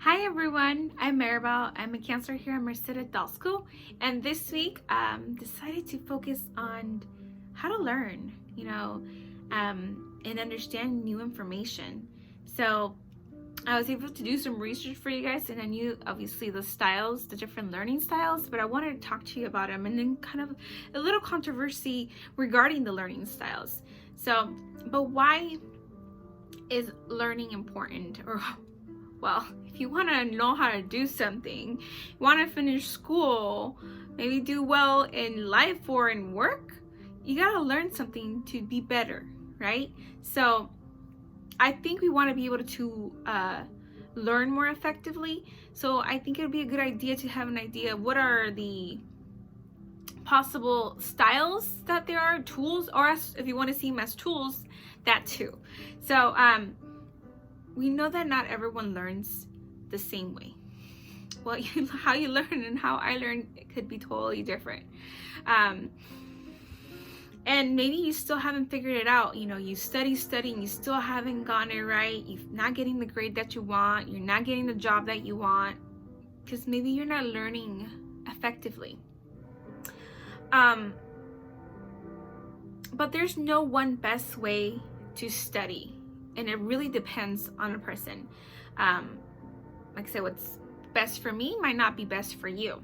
Hi everyone, I'm Maribel. I'm a counselor here at Merced Adult School, and this week decided to focus on how to learn, and understand new information. So I was able to do some research for you guys, and I knew obviously the styles, the different learning styles, but I wanted to talk to you about them and then kind of a little controversy regarding the learning styles. But why is learning important? Or well, if you want to know how to do something, you want to finish school, maybe do well in life or in work, you got to learn something to be better, right? So I think we want to be able to learn more effectively. So I think it would be a good idea to have an idea of what are the possible styles that there are, tools, or if you want to see them as tools, that too. So we know that not everyone learns the same way. Well, how you learn and how I learn could be totally different. And maybe you still haven't figured it out. You study and you still haven't gotten it right. You're not getting the grade that you want. You're not getting the job that you want because maybe you're not learning effectively. But there's no one best way to study, and it really depends on a person. Like I said, what's best for me might not be best for you.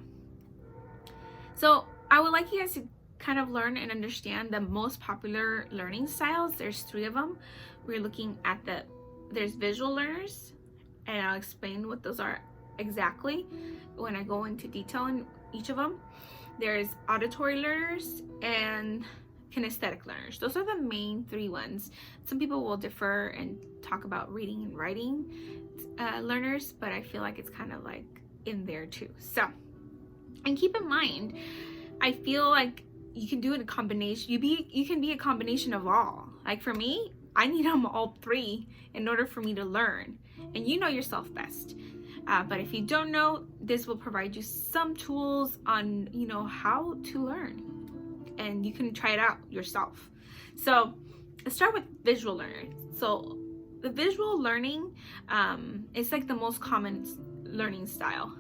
So I would like you guys to kind of learn and understand the most popular learning styles. There's 3 of them. We're looking at there's visual learners, and I'll explain what those are exactly when I go into detail in each of them. There's auditory learners and kinesthetic learners. Those are the main 3 ones. Some people will differ and talk about reading and writing learners, but I feel like it's kind of like in there too. So, and keep in mind, I feel like you can do it in a combination. You can be a combination of all. Like for me, I need them all 3 in order for me to learn. And you know yourself best. But if you don't know, this will provide you some tools on how to learn, and you can try it out yourself. So let's start with visual learning. So the visual learning is like the most common learning style.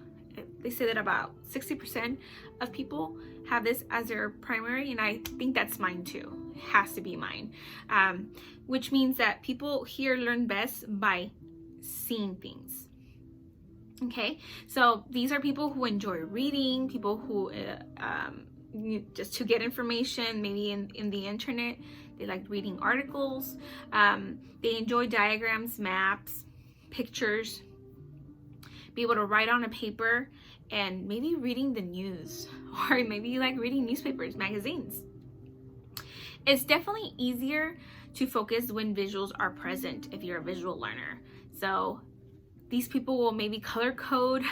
They say that about 60% of people have this as their primary, and I think that's mine too. It has to be mine, which means that people here learn best by seeing things. Okay, so these are people who enjoy reading, people who just to get information, maybe in the internet. They like reading articles. They enjoy diagrams, maps, pictures, be able to write on a paper, and maybe reading the news, or maybe you like reading newspapers, magazines. It's definitely easier to focus when visuals are present if you're a visual learner. So these people will maybe color code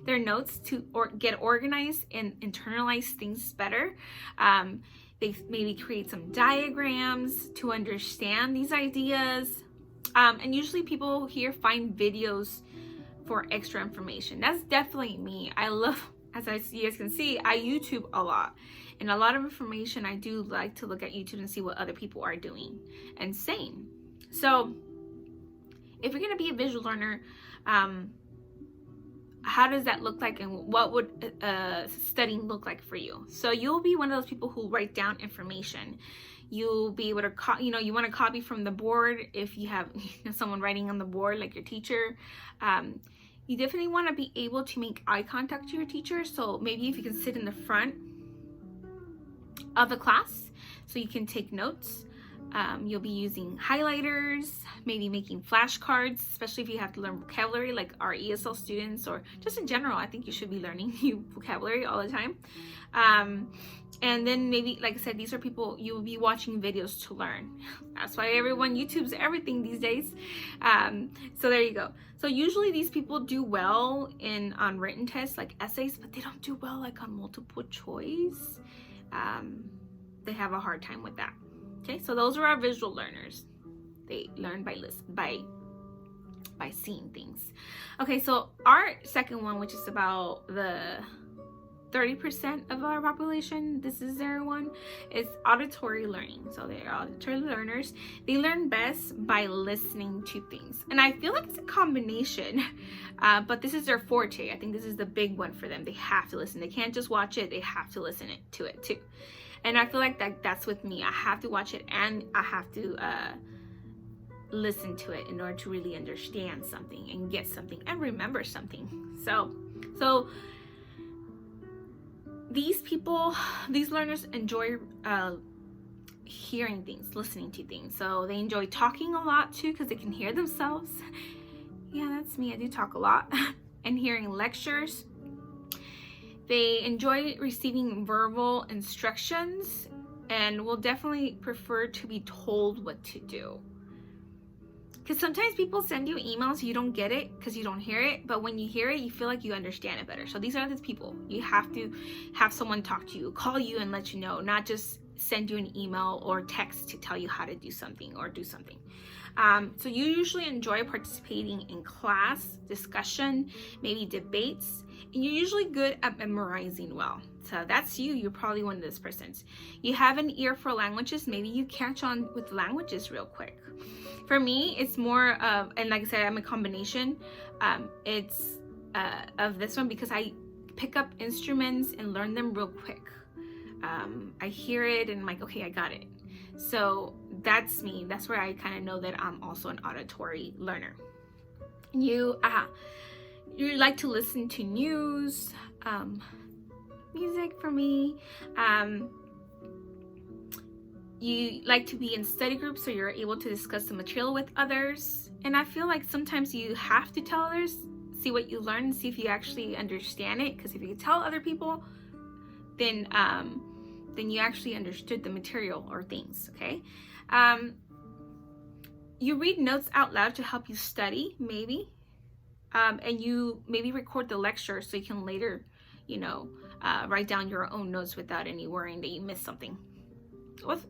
their notes to get organized and internalize things better. They maybe create some diagrams to understand these ideas. And usually people here find videos for extra information. That's definitely me. I love, as you guys can see, I YouTube a lot. And a lot of information, I do like to look at YouTube and see what other people are doing and saying. So if you're going to be a visual learner, how does that look like, and what would studying look like for you? So you'll be one of those people who write down information. You'll be able to you want to copy from the board if you have someone writing on the board, like your teacher. You definitely want to be able to make eye contact to your teacher. So maybe if you can sit in the front of the class so you can take notes. You'll be using highlighters, maybe making flashcards, especially if you have to learn vocabulary like our ESL students, or just in general. I think you should be learning new vocabulary all the time. And then maybe, like I said, these are people you will be watching videos to learn. That's why everyone YouTubes everything these days. So there you go. So usually these people do well on written tests like essays, but they don't do well like on multiple choice. They have a hard time with that. Okay, so those are our visual learners. They learn by seeing things. Okay, so our second one, which is about the 30% of our population, this is their one, is auditory learning. So they're auditory learners. They learn best by listening to things. And I feel like it's a combination, but this is their forte. I think this is the big one for them. They have to listen. They can't just watch it. They have to listen to it too. And I feel like that's with me. I have to watch it and I have to listen to it in order to really understand something and get something and remember something. So these learners enjoy hearing things, listening to things. So they enjoy talking a lot too, because they can hear themselves. Yeah, that's me. I do talk a lot. And hearing lectures. They enjoy receiving verbal instructions and will definitely prefer to be told what to do. Because sometimes people send you emails, you don't get it because you don't hear it, but when you hear it, you feel like you understand it better. So these are the people. You have to have someone talk to you, call you and let you know, not just send you an email or text to tell you how to do something or do something. So you usually enjoy participating in class, discussion, maybe debates, and you're usually good at memorizing well. So that's you. You're probably one of those persons. You have an ear for languages. Maybe you catch on with languages real quick. For me, it's more of, and like I said, I'm a combination. It's of this one because I pick up instruments and learn them real quick. I hear it and I'm like, okay, I got it. So that's me. That's where I kind of know that I'm also an auditory learner. You like to listen to news, music for me. You like to be in study groups so you're able to discuss the material with others. And I feel like sometimes you have to tell others, see what you learn, see if you actually understand it. Because if you tell other people, then you actually understood the material or things, okay? You read notes out loud to help you study, maybe. And you maybe record the lecture so you can later, write down your own notes without any worrying that you missed something.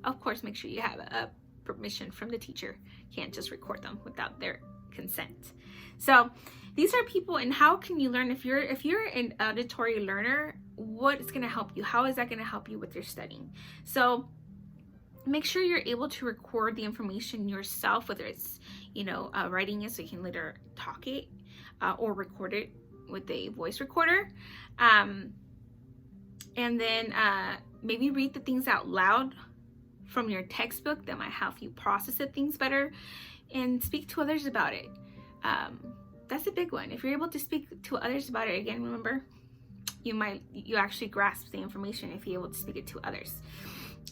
Of course, make sure you have a permission from the teacher. You can't just record them without their consent. So these are people, and how can you learn? If you're an auditory learner, what is going to help you? How is that going to help you with your studying? So make sure you're able to record the information yourself, whether it's writing it so you can later talk it or record it with a voice recorder, and then maybe read the things out loud from your textbook. That might help you process things better, and speak to others about it. That's a big one. If you're able to speak to others about it, again, remember, you actually grasp the information if you're able to speak it to others.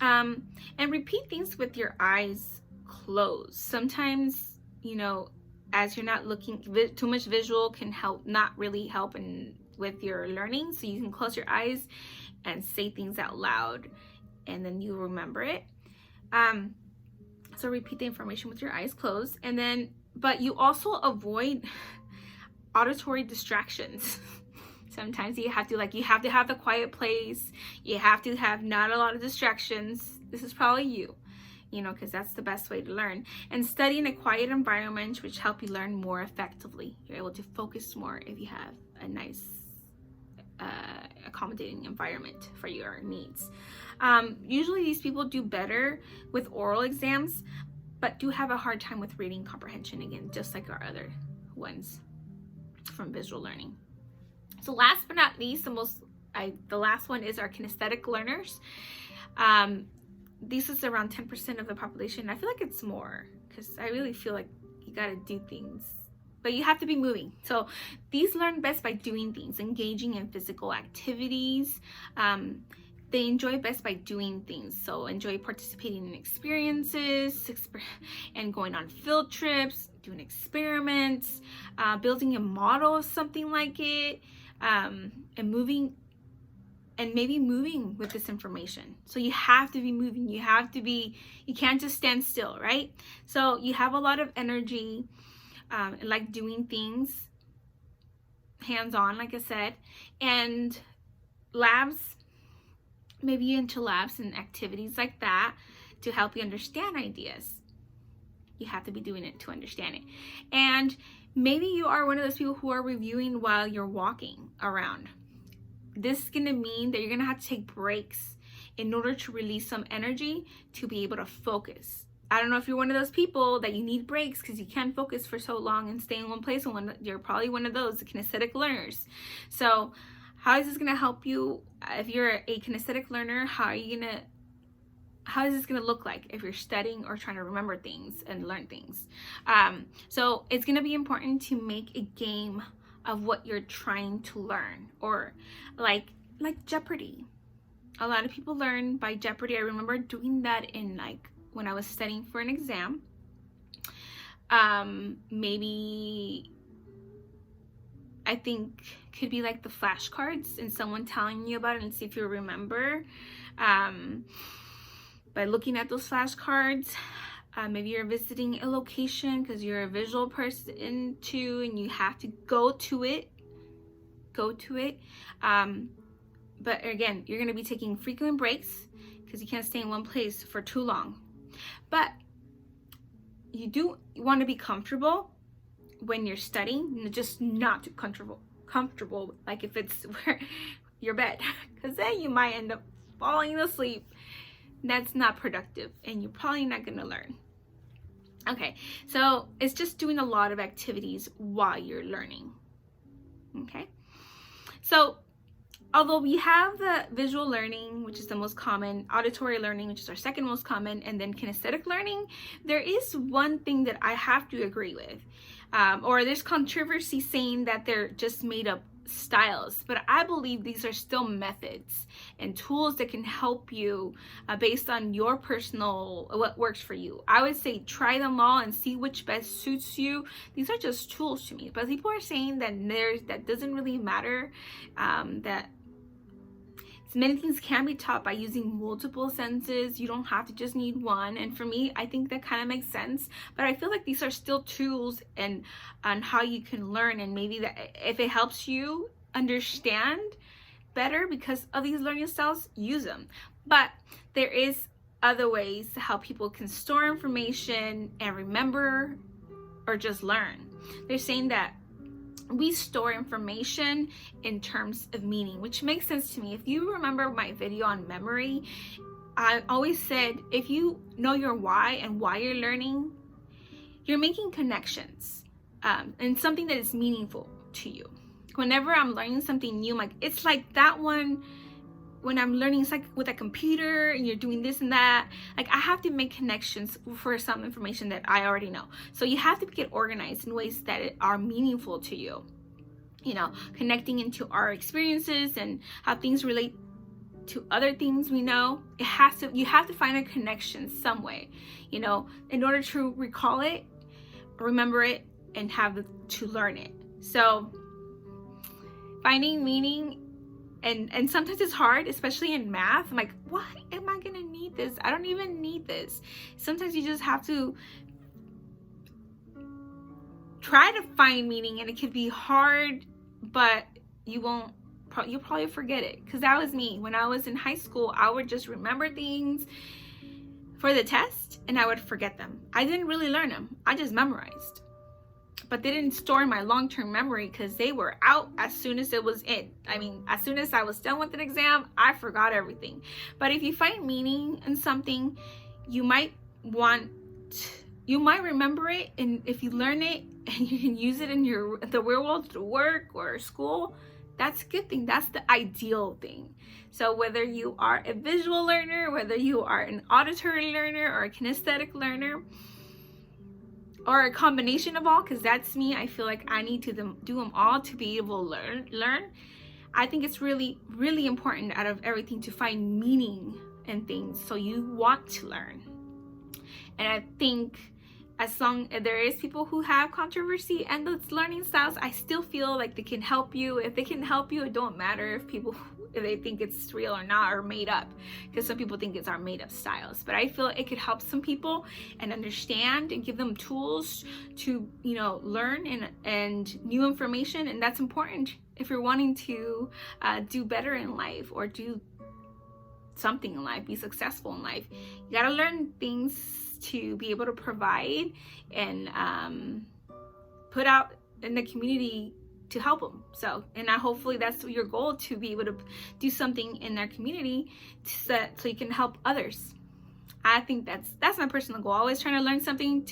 And repeat things with your eyes closed. Sometimes, as you're not looking, too much visual can not really help with your learning. So you can close your eyes and say things out loud, and then you remember it. So repeat the information with your eyes closed, but you also avoid auditory distractions. Sometimes you have to have the quiet place. You have to have not a lot of distractions. This is probably you, because that's the best way to learn. And study in a quiet environment, which help you learn more effectively. You're able to focus more if you have a nice, accommodating environment for your needs. Usually these people do better with oral exams, but do have a hard time with reading comprehension, again, just like our other ones from visual learning. So last but not least, the last one is our kinesthetic learners. This is around 10% of the population. I feel like it's more, because I really feel like you got to do things, but you have to be moving. So these learn best by doing things, engaging in physical activities. They enjoy best by doing things. So enjoy participating in experiences and going on field trips, doing experiments, building a model of something like it, and maybe moving with this information. So you have to be moving. You can't just stand still, right? So you have a lot of energy, like doing things hands-on, like I said, and labs. Maybe you're into labs and activities like that to help you understand ideas. You have to be doing it to understand it. And maybe you are one of those people who are reviewing while you're walking around. this is gonna mean that you're gonna have to take breaks in order to release some energy to be able to focus. I don't know if you're one of those people that you need breaks because you can't focus for so long and stay in one place. And you're probably one of those kinesthetic learners. So how is this going to help you? If you're a kinesthetic learner, how is this going to look like if you're studying or trying to remember things and learn things? So it's going to be important to make a game of what you're trying to learn, or like Jeopardy. A lot of people learn by Jeopardy. I remember doing that in when I was studying for an exam. Maybe I think could be like the flashcards and someone telling you about it and see if you remember. By looking at those flashcards, maybe you're visiting a location because you're a visual person too, and you have to go to it. But again, you're going to be taking frequent breaks because you can't stay in one place for too long. But you do want to be comfortable when you're studying, just not too comfortable like if it's your bed, because then you might end up falling asleep. That's not productive and you're probably not going to learn. Okay, so it's just doing a lot of activities while you're learning. Okay, so although we have the visual learning, which is the most common, auditory learning, which is our second most common, and then kinesthetic learning, there is one thing that I have to agree with. Or there's controversy saying that they're just made up styles, but I believe these are still methods and tools that can help you based on your personal, what works for you. I would say try them all and see which best suits you. These are just tools to me, but people are saying that that doesn't really matter, that many things can be taught by using multiple senses. You don't have to just need one. And for me, I think that kind of makes sense. But I feel like these are still tools and on how you can learn. And maybe that if it helps you understand better because of these learning styles, use them. But there is other ways to how people can store information and remember or just learn. They're saying that we store information in terms of meaning, which makes sense to me. If you remember my video on memory, I always said if you know your why and why you're learning, you're making connections and something that is meaningful to you. Whenever I'm learning something new, it's like that one. When I'm learning, it's like with a computer and you're doing this and that, I have to make connections for some information that I already know. So you have to get organized in ways that are meaningful to you, connecting into our experiences and how things relate to other things we know. You have to find a connection some way, in order to recall it, remember it, and have to learn it. So finding meaning, and sometimes it's hard, especially in math. I'm like, why am I gonna need this? I don't even need this. Sometimes you just have to try to find meaning, and it can be hard, but you'll probably forget it. Because that was me. When I was in high school, I would just remember things for the test and I would forget them. I didn't really learn them. I just memorized. But they didn't store in my long-term memory because they were out as soon as it was in. As soon as I was done with an exam, I forgot everything. But if you find meaning in something, you might remember it, and if you learn it and you can use it in the real world, to work or school, that's a good thing. That's the ideal thing. So whether you are a visual learner, whether you are an auditory learner or a kinesthetic learner, or a combination of all, because that's me. I feel like I need to do them all to be able to learn. I think it's really, really important out of everything to find meaning in things so you want to learn. And I think as long as there is people who have controversy and those learning styles, I still feel like they can help you. If they can help you, it don't matter if they think it's real or not, or made up, because some people think it's our made up styles. But I feel it could help some people and understand and give them tools to learn and new information. And that's important if you're wanting to do better in life or do something in life, be successful in life. You got to learn things to be able to provide and put out in the community to help them. So, and hopefully that's your goal, to be able to do something in their community so you can help others. I think that's my personal goal. Always trying to learn something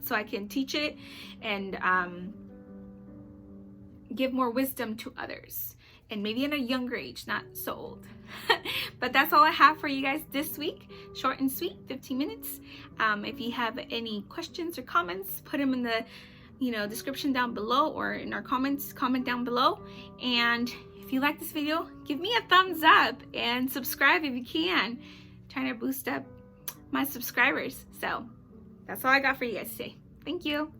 so I can teach it and give more wisdom to others, and maybe at a younger age, not so old. But that's all I have for you guys this week. Short and sweet, 15 minutes. If you have any questions or comments, put them in the description down below, or in our comments, comment down below. And if you like this video, give me a thumbs up and subscribe if you can. Trying to boost up my subscribers. So that's all I got for you guys today. Thank you.